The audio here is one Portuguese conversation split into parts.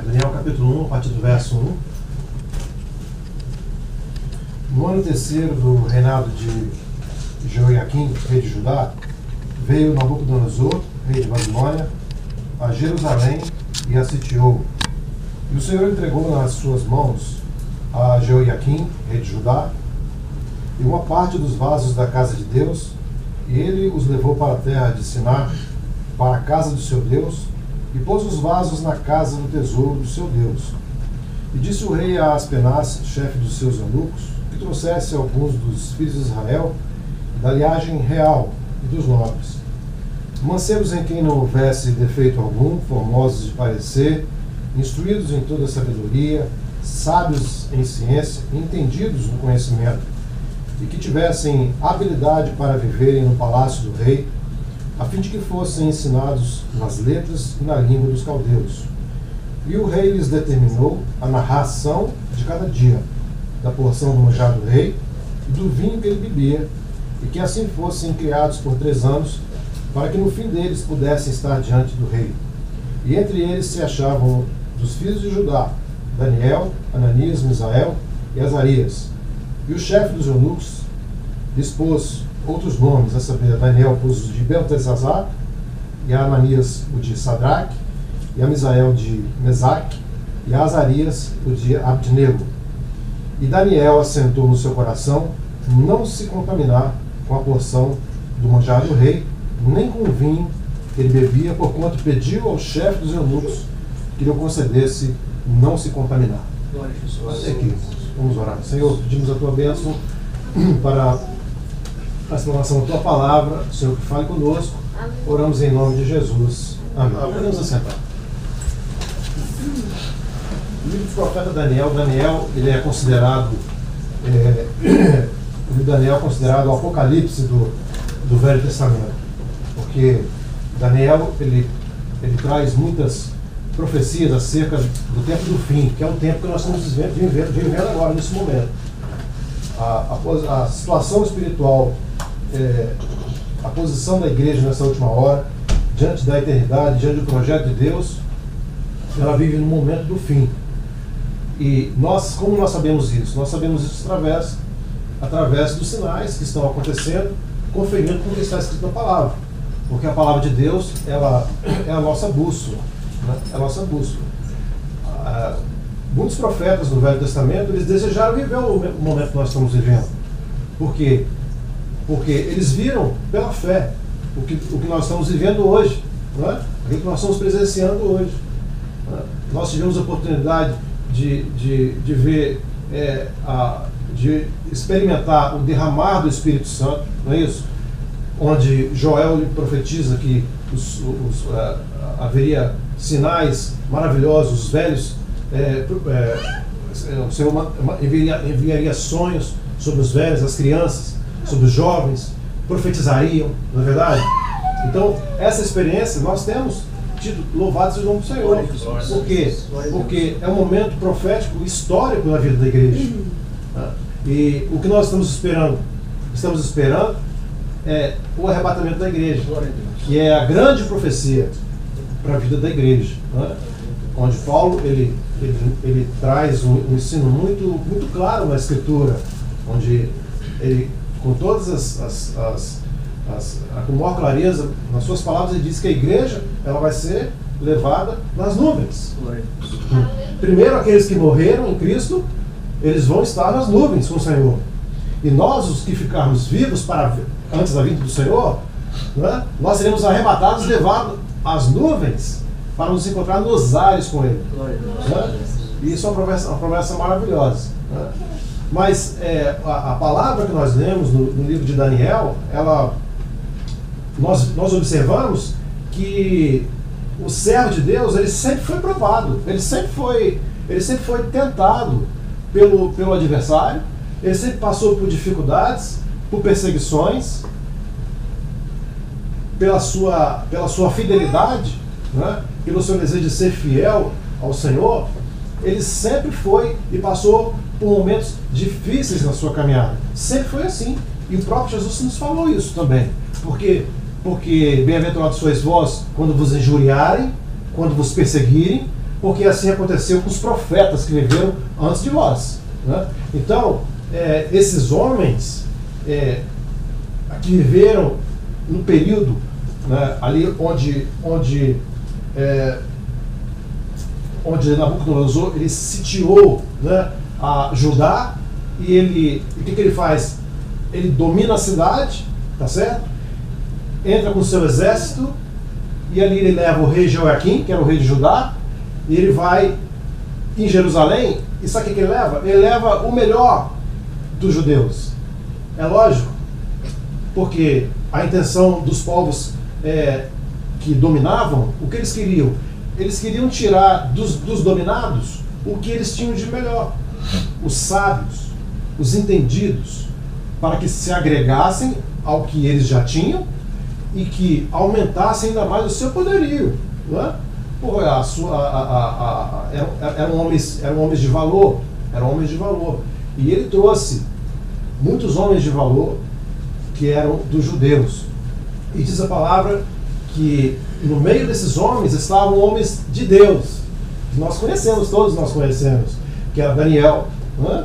Daniel capítulo 1, a partir do verso 1. No ano terceiro do reinado de Jeoiaquim, rei de Judá, veio Nabucodonosor, rei de Babilônia, a Jerusalém e a sitiou. E o Senhor entregou nas suas mãos a Jeoiaquim, rei de Judá, e uma parte dos vasos da casa de Deus, e ele os levou para a terra de Sinar, para a casa do seu Deus, e pôs os vasos na casa do tesouro do seu Deus. E disse o rei a Aspenaz, chefe dos seus eunucos, que trouxesse alguns dos filhos de Israel, da linhagem real e dos nobres, mancebos em quem não houvesse defeito algum, formosos de parecer, instruídos em toda a sabedoria, sábios em ciência, entendidos no conhecimento, e que tivessem habilidade para viverem no palácio do rei, a fim de que fossem ensinados nas letras e na língua dos caldeus. E o rei lhes determinou a narração de cada dia, da porção do manjar do rei e do vinho que ele bebia, e que assim fossem criados por 3 anos, para que no fim deles pudessem estar diante do rei. E entre eles se achavam dos filhos de Judá, Daniel, Ananias, Misael e Azarias. E o chefe dos eunucos dispôs outros nomes, a saber, Daniel pôs o de Beltesazar, e a Ananias o de Sadraque, e a Misael de Mesaque, e a Azarias o de Abdnego. E Daniel assentou no seu coração não se contaminar com a porção do manjar do rei, nem com o vinho que ele bebia, porquanto pediu ao chefe dos eunucos que lhe concedesse não se contaminar. Até aqui, vamos orar. Senhor, pedimos a tua bênção para a explanação da tua palavra. Senhor, que fale conosco. Oramos em nome de Jesus. Amém. Podemos assentar. O livro do profeta Daniel, ele é considerado o livro de Daniel é considerado o apocalipse do Velho Testamento, porque Daniel ele traz muitas profecias acerca do tempo do fim, que é o tempo que nós estamos vivendo agora, nesse momento. A situação espiritual, a posição da igreja nessa última hora, diante da eternidade, diante do projeto de Deus, ela vive no momento do fim. E nós, como nós sabemos isso? Nós sabemos isso através dos sinais que estão acontecendo, conferindo com o que está escrito na palavra. Porque a palavra de Deus, ela é a nossa bússola. Né? É a nossa bússola. Muitos profetas do Velho Testamento, eles desejaram viver o momento que nós estamos vivendo. Por quê? Porque eles viram pela fé o que nós estamos vivendo hoje, não é? O que nós estamos presenciando hoje. Não é? Nós tivemos a oportunidade de ver, de experimentar o derramar do Espírito Santo, não é isso? Onde Joel profetiza que haveria sinais maravilhosos, os velhos, o Senhor enviaria sonhos sobre os velhos, as crianças, sobre os jovens, profetizariam, não é verdade? Então, essa experiência nós temos tido, louvado seja o nome do Senhor. Por quê? Porque é um momento profético, histórico na vida da igreja. E o que nós estamos esperando? Estamos esperando o arrebatamento da igreja, que é a grande profecia para a vida da igreja, né? Onde Paulo ele traz um ensino muito claro na Escritura, onde ele, com todas com maior clareza, nas suas palavras, ele diz que a igreja ela vai ser levada nas nuvens. Primeiro, aqueles que morreram em Cristo, eles vão estar nas nuvens com o Senhor. E nós, os que ficarmos vivos antes da vinda do Senhor, né, nós seremos arrebatados, levados às nuvens, para nos encontrar nos ares com Ele. Né? E isso é uma promessa maravilhosa. Né? Mas a palavra que nós lemos no livro de Daniel, nós observamos que o servo de Deus, ele sempre foi provado, ele sempre foi tentado pelo adversário, ele sempre passou por dificuldades, por perseguições, pela sua fidelidade, né? Pelo seu desejo de ser fiel ao Senhor. Ele sempre foi e passou por momentos difíceis na sua caminhada. Sempre foi assim. E o próprio Jesus nos falou isso também. Porque bem-aventurados sois vós quando vos injuriarem, quando vos perseguirem, porque assim aconteceu com os profetas que viveram antes de vós. Né? Então, esses homens que viveram no período, né, ali onde Nabucodonosor ele sitiou, né, a Judá, e o que ele faz? Ele domina a cidade, tá certo? Entra com o seu exército, e ali ele leva o rei Jeoaquim, que era o rei de Judá, e ele vai em Jerusalém, e sabe o que ele leva? Ele leva o melhor dos judeus. É lógico, porque a intenção dos povos que dominavam, o que eles queriam? Eles queriam tirar dos dominados o que eles tinham de melhor. Os sábios, os entendidos, para que se agregassem ao que eles já tinham e que aumentassem ainda mais o seu poderio. Não é? Eram homens de valor, E ele trouxe muitos homens de valor que eram dos judeus. E diz a palavra que no meio desses homens estavam homens de Deus. Nós conhecemos, todos nós conhecemos, que era Daniel, né?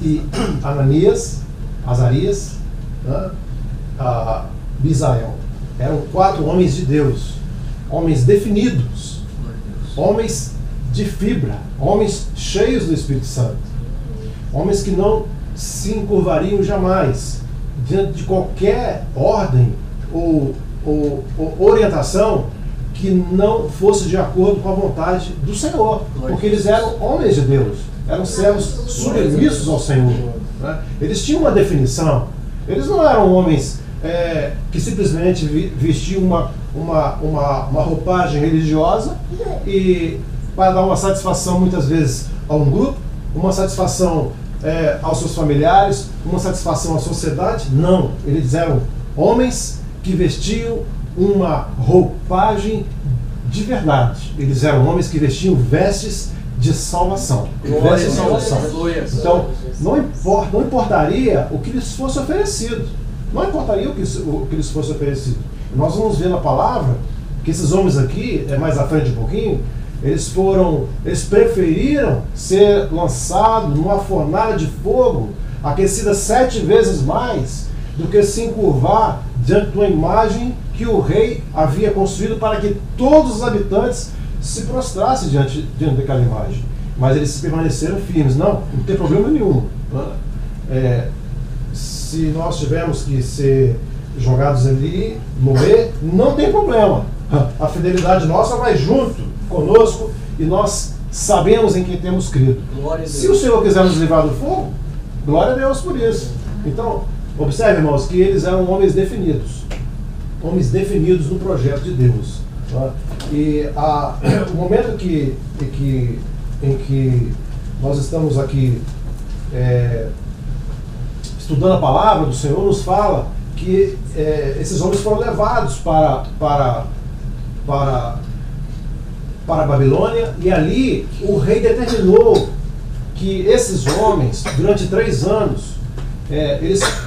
E Ananias, Azarias, né? Misael. Eram 4 homens de Deus, homens definidos, homens de fibra, homens cheios do Espírito Santo, homens que não se encurvariam jamais diante de qualquer ordem ou orientação que não fosse de acordo com a vontade do Senhor, porque eles eram homens de Deus, eram servos submissos ao Senhor, né? Eles tinham uma definição, eles não eram homens que simplesmente vestiam uma roupagem religiosa e para dar uma satisfação muitas vezes a um grupo, uma satisfação aos seus familiares, uma satisfação à sociedade. Não, eles eram homens que vestiam uma roupagem de verdade. Eles eram homens que vestiam vestes de salvação. Vestes de salvação. Então, não importaria o que lhes fosse oferecido. Não importaria o que lhes fosse oferecido. Nós vamos ver na palavra que esses homens aqui, mais à frente um pouquinho, eles preferiram ser lançados numa fornalha de fogo, aquecida 7 vezes mais, do que se encurvar diante de uma imagem que o rei havia construído para que todos os habitantes se prostrassem diante daquela imagem. Mas eles permaneceram firmes. Não tem problema nenhum. Se nós tivermos que ser jogados ali, morrer, não tem problema. A fidelidade nossa vai junto conosco e nós sabemos em quem temos crido. Se o Senhor quiser nos livrar do fogo, glória a Deus por isso. Então, observe, irmãos, que eles eram homens definidos no projeto de Deus. Tá? E o momento em que nós estamos aqui estudando a palavra do Senhor, nos fala que esses homens foram levados para a Babilônia, e ali o rei determinou que esses homens, durante 3 anos,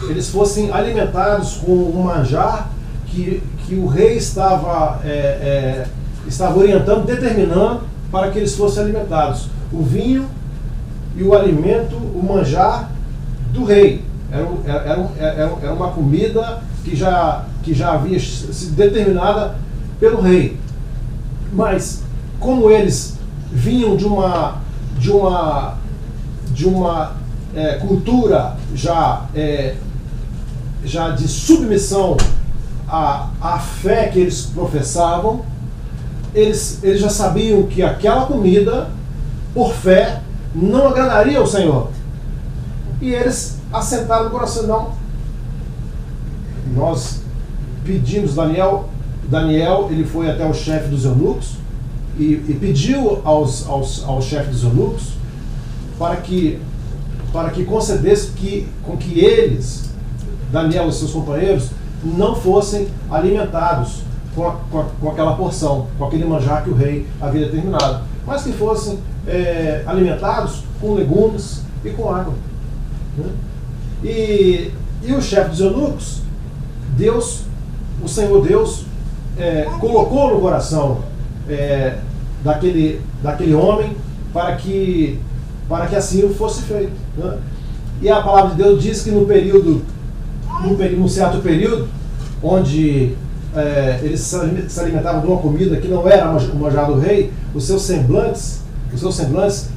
eles fossem alimentados com um manjar que o rei estava orientando, determinando para que eles fossem alimentados. O vinho e o alimento, o manjar do rei. Era uma comida que já havia sido determinada pelo rei. Mas, como eles vinham de uma cultura já de submissão à fé que eles professavam, eles já sabiam que aquela comida, por fé, não agradaria ao Senhor. E eles assentaram no coração. Não. Nós pedimos, Daniel, ele foi até o chefe dos eunucos e pediu ao chefe dos eunucos para que concedesse com que eles, Daniel e seus companheiros, não fossem alimentados com aquela porção, com aquele manjar que o rei havia determinado, mas que fossem alimentados com legumes e com água. Né? E o chefe dos eunucos, o Senhor Deus, colocou no coração daquele homem para que assim fosse feito, né? E a palavra de Deus diz que num certo período, onde eles se alimentavam de uma comida que não era o manjar do rei, os seus semblantes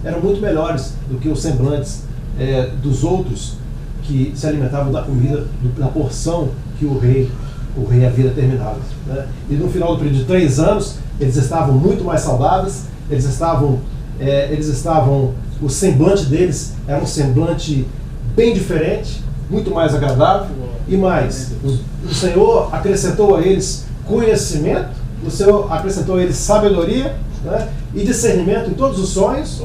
eram muito melhores do que os semblantes dos outros que se alimentavam da comida, da porção que o rei havia determinado, né? E no final do período de 3 anos, eles estavam muito mais saudáveis, o semblante deles era um semblante bem diferente, muito mais agradável, e mais, o Senhor acrescentou a eles conhecimento, o Senhor acrescentou a eles sabedoria, né, e discernimento em todos os sonhos,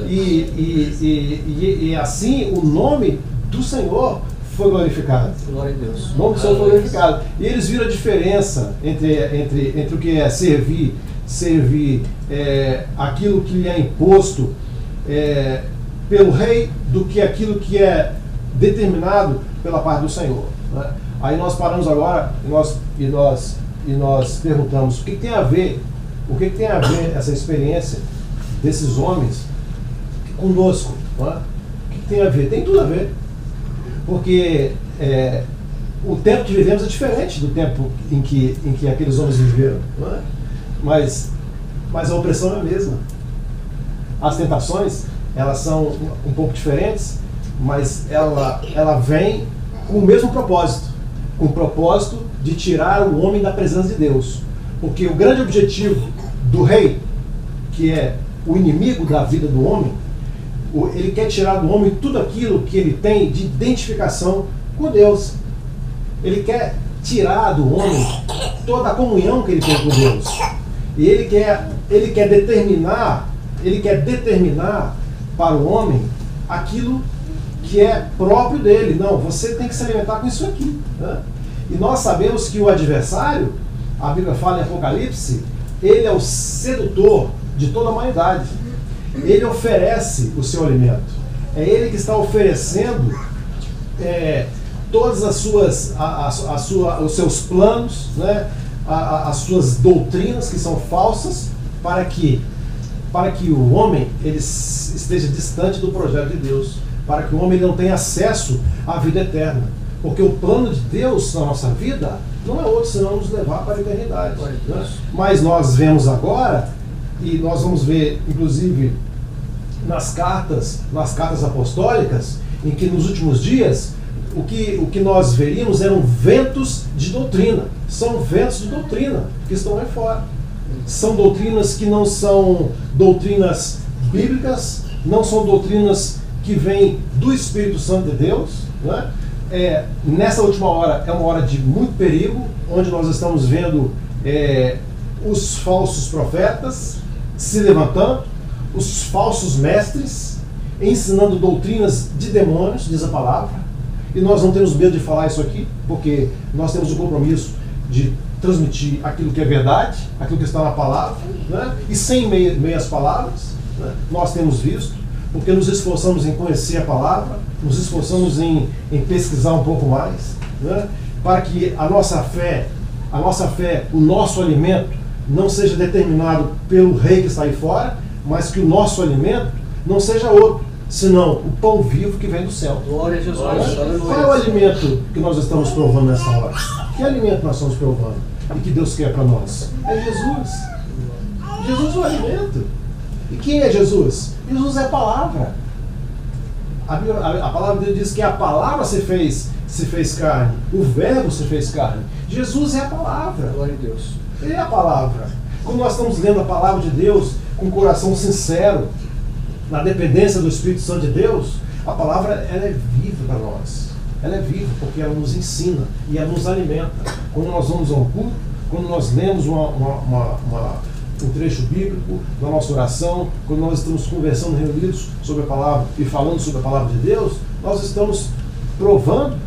e assim o nome do Senhor foi glorificado. Glória a Deus. O nome do Senhor foi glorificado. E eles viram a diferença entre o que é servir aquilo que lhe é imposto pelo rei, do que aquilo que é determinado pela parte do Senhor, né? Aí nós paramos agora e nós perguntamos o que tem a ver essa experiência desses homens conosco, né? O que tem a ver? Tem tudo a ver, porque o tempo que vivemos é diferente do tempo em que aqueles homens viveram, né? Mas a opressão é a mesma. As tentações, elas são um pouco diferentes, mas ela vem com o mesmo propósito, com o propósito de tirar o homem da presença de Deus. Porque o grande objetivo do rei, que é o inimigo da vida do homem, ele quer tirar do homem tudo aquilo que ele tem de identificação com Deus. Ele quer tirar do homem toda a comunhão que ele tem com Deus. E ele quer determinar para o homem aquilo que é próprio dele. Não, você tem que se alimentar com isso aqui, né? E nós sabemos que o adversário, a Bíblia fala em Apocalipse, ele é o sedutor de toda a humanidade. Ele oferece o seu alimento. É ele que está oferecendo todas os seus planos, né? As suas doutrinas que são falsas, para que o homem ele esteja distante do projeto de Deus, para que o homem não tenha acesso à vida eterna. Porque o plano de Deus na nossa vida não é outro senão nos levar para a eternidade, né? Mas nós vemos agora, e nós vamos ver inclusive nas cartas apostólicas, em que nos últimos dias o que nós veríamos eram ventos de doutrina. São ventos de doutrina que estão aí fora. São doutrinas que não são doutrinas bíblicas, não são doutrinas que vêm do Espírito Santo de Deus, né? Nessa última hora é uma hora de muito perigo, onde nós estamos vendo os falsos profetas se levantando, os falsos mestres ensinando doutrinas de demônios, diz a palavra. E nós não temos medo de falar isso aqui, porque nós temos o compromisso de transmitir aquilo que é verdade, aquilo que está na palavra, né? E sem meias palavras, né? Nós temos visto, porque nos esforçamos em conhecer a palavra, nos esforçamos em pesquisar um pouco mais, né? Para que a nossa fé, o nosso alimento, não seja determinado pelo rei que está aí fora, mas que o nosso alimento não seja outro, senão o pão vivo que vem do céu. Glória a Jesus. Qual é o alimento que nós estamos provando nessa hora? Que alimento nós estamos provando? E que Deus quer para nós? É Jesus. Jesus é o alimento. E quem é Jesus? Jesus é a palavra. A palavra de Deus diz que a palavra se fez carne. O verbo se fez carne. Jesus é a palavra. Glória a Deus. Ele é a palavra. Quando nós estamos lendo a palavra de Deus com o coração sincero, na dependência do Espírito Santo de Deus, a palavra ela é viva para nós. Ela é viva porque ela nos ensina e ela nos alimenta. Quando nós vamos a um culto, quando nós lemos um trecho bíblico na nossa oração, quando nós estamos conversando reunidos sobre a palavra e falando sobre a palavra de Deus, nós estamos provando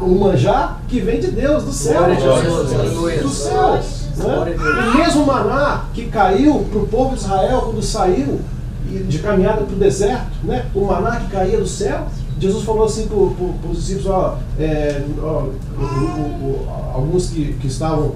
o manjar que vem de Deus, do céu. Do céu. Né? O mesmo maná que caiu para o povo de Israel quando saiu de caminhada para o deserto, né? O maná que caía do céu. Jesus falou assim para os discípulos, alguns que estavam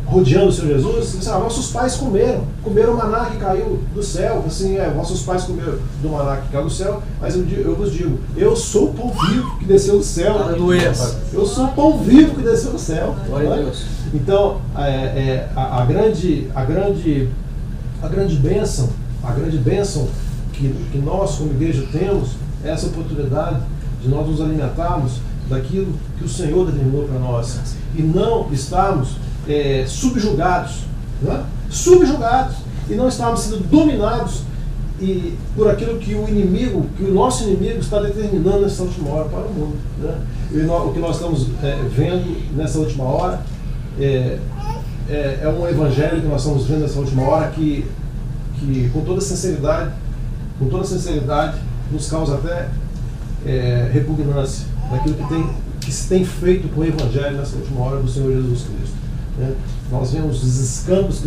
rodeando o Senhor Jesus, disse, nossos pais comeram o maná que caiu do céu. Assim, vossos pais comeram do maná que caiu do céu, mas eu vos digo, eu sou o pão vivo que desceu do céu. Aleluia. Eu sou o pão vivo que desceu do céu. Glória a Deus. Então, a grande bênção que nós como igreja temos é essa oportunidade de nós nos alimentarmos daquilo que o Senhor determinou para nós e não estarmos subjugados, né? Subjugados, e não estarmos sendo dominados por aquilo que o nosso inimigo está determinando nessa última hora para o mundo, né? O que nós estamos vendo nessa última hora é um evangelho que nós estamos vendo nessa última hora que com toda sinceridade nos causa até repugnância daquilo que se tem feito com o evangelho nessa última hora do Senhor Jesus Cristo, né? Nós vemos os escândalos que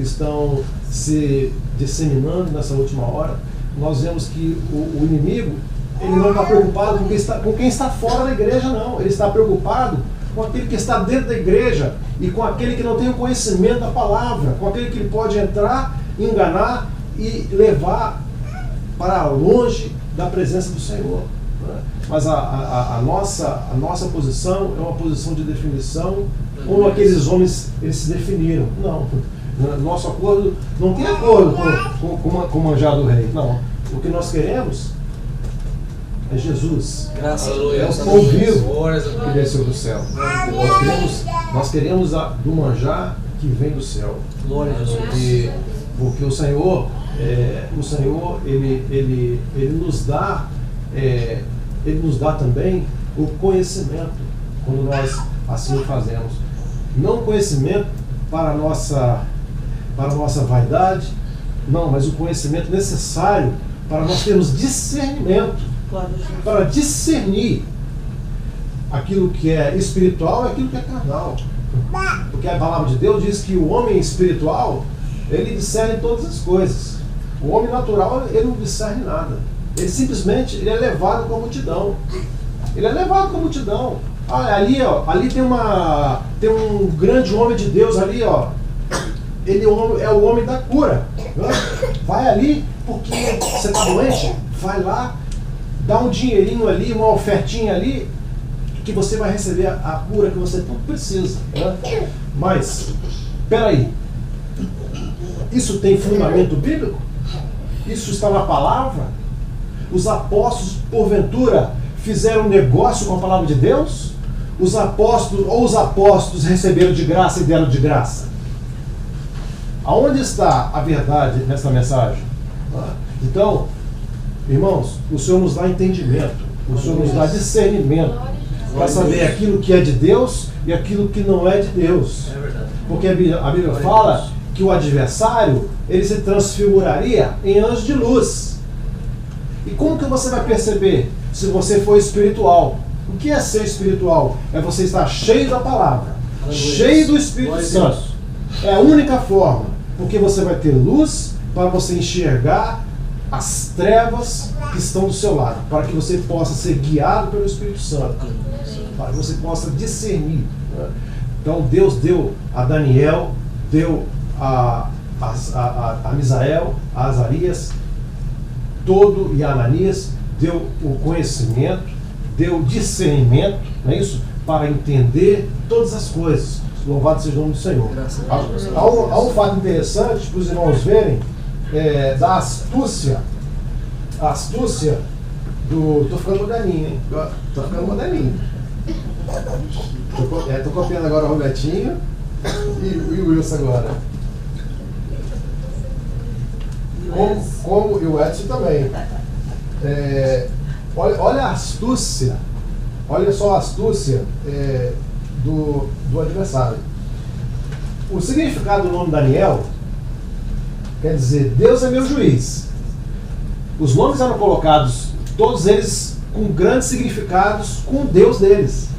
estão se disseminando nessa última hora. Nós vemos que o inimigo, ele não está preocupado com quem está fora da igreja, não. Ele está preocupado com aquele que está dentro da igreja e com aquele que não tem o conhecimento da palavra, com aquele que ele pode entrar, enganar e levar para longe da presença do Senhor, né? Mas a nossa posição é uma posição de definição, como aqueles homens eles se definiram. Não, nosso acordo não tem acordo com o manjar do rei. Não, o que nós queremos é Jesus. Graças a É Deus. o pão vivo que desceu do céu. Nós queremos do manjar que vem do céu. Glória a Deus. Porque o Senhor, ele nos dá também o conhecimento quando nós assim o fazemos. Não conhecimento para a nossa vaidade, não, mas o conhecimento necessário para nós termos discernimento, para discernir aquilo que é espiritual e aquilo que é carnal. Porque a palavra de Deus diz que o homem espiritual, ele discerne todas as coisas. O homem natural, ele não discerne nada. Ele simplesmente é levado com a multidão. Ele é levado com a multidão. Ali tem um grande homem de Deus ali, ó. Ele é o homem da cura, né? Vai ali porque você está doente, vai lá, dá um dinheirinho ali, uma ofertinha ali, que você vai receber a cura que você tanto precisa, né? Mas, peraí, isso tem fundamento bíblico? Isso está na palavra? Os apóstolos, porventura, fizeram negócio com a palavra de Deus? Os apóstolos receberam de graça e deram de graça? Aonde está a verdade nessa mensagem? Então, irmãos, o Senhor nos dá entendimento, o Senhor nos dá discernimento para saber aquilo que é de Deus e aquilo que não é de Deus. É verdade. Porque a Bíblia fala que o adversário, ele se transfiguraria em anjo de luz. E como que você vai perceber se você for espiritual? O que é ser espiritual? É você estar cheio da palavra, cheio do Espírito Santo. É a única forma, porque você vai ter luz para você enxergar as trevas que estão do seu lado, para que você possa ser guiado pelo Espírito Santo, para que você possa discernir, né? Então Deus deu a Daniel, deu a Misael, a Azarias, e a Ananias, deu o conhecimento, deu o discernimento, não é isso? Para entender todas as coisas. Louvado seja o nome do Senhor. Há um fato interessante para os irmãos verem da astúcia. A astúcia do. Estou ficando moderninho, hein? Estou ficando moderninho. Estou copiando agora o Robertinho e o Wilson agora. Como e o Edson também. Olha a astúcia. Olha só a astúcia do adversário. O significado do nome Daniel quer dizer, Deus é meu juiz. Os nomes eram colocados, todos eles com grandes significados, com o Deus deles,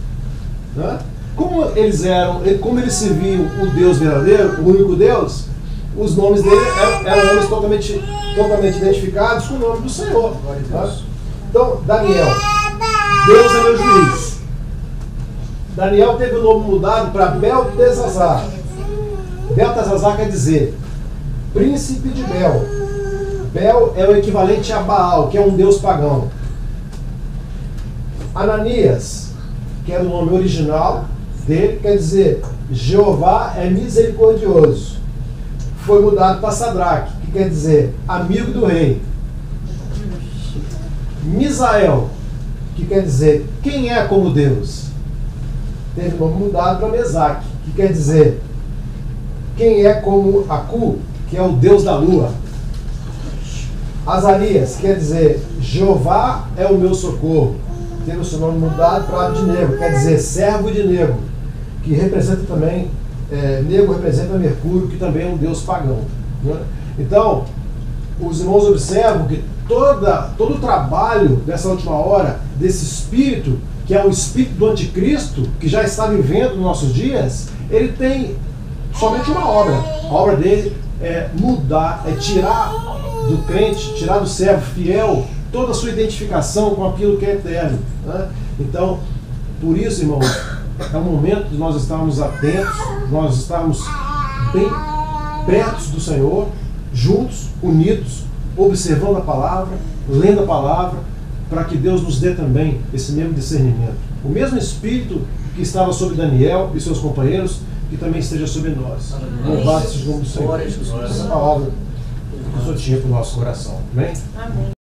né? Como eles serviam o Deus verdadeiro, o único Deus, os nomes dele eram nomes totalmente identificados com o nome do Senhor, né? Então, Daniel, Deus é meu juiz. Daniel teve o nome mudado para Beltesazar. Beltesazar quer dizer príncipe de Bel. Bel é o equivalente a Baal, que é um deus pagão. Ananias, que era o nome original dele, quer dizer Jeová é misericordioso. Foi mudado para Sadraque, que quer dizer amigo do rei. Misael, que quer dizer quem é como Deus. Teve o nome mudado para Mesaque, que quer dizer quem é como Acu, que é o deus da lua. Azarias quer dizer Jeová é o meu socorro. Teve o seu nome mudado para Abednego, quer dizer servo de Nego, que representa também, Nego representa Mercúrio, que também é um deus pagão, né? Então, os irmãos observam que todo o trabalho dessa última hora, desse espírito, que é o espírito do anticristo, que já está vivendo nos nossos dias, ele tem somente uma obra. A obra dele é mudar, é tirar do crente, tirar do servo fiel toda a sua identificação com aquilo que é eterno, né? Então, por isso, irmãos, é o momento de nós estarmos atentos, nós estarmos bem perto do Senhor, juntos, unidos, observando a palavra, lendo a palavra, para que Deus nos dê também esse mesmo discernimento. O mesmo Espírito que estava sobre Daniel e seus companheiros, que também esteja sobre nós. Louvado seja o nome do Senhor. Essa palavra que o Senhor tinha para o nosso coração. Amém? Amém.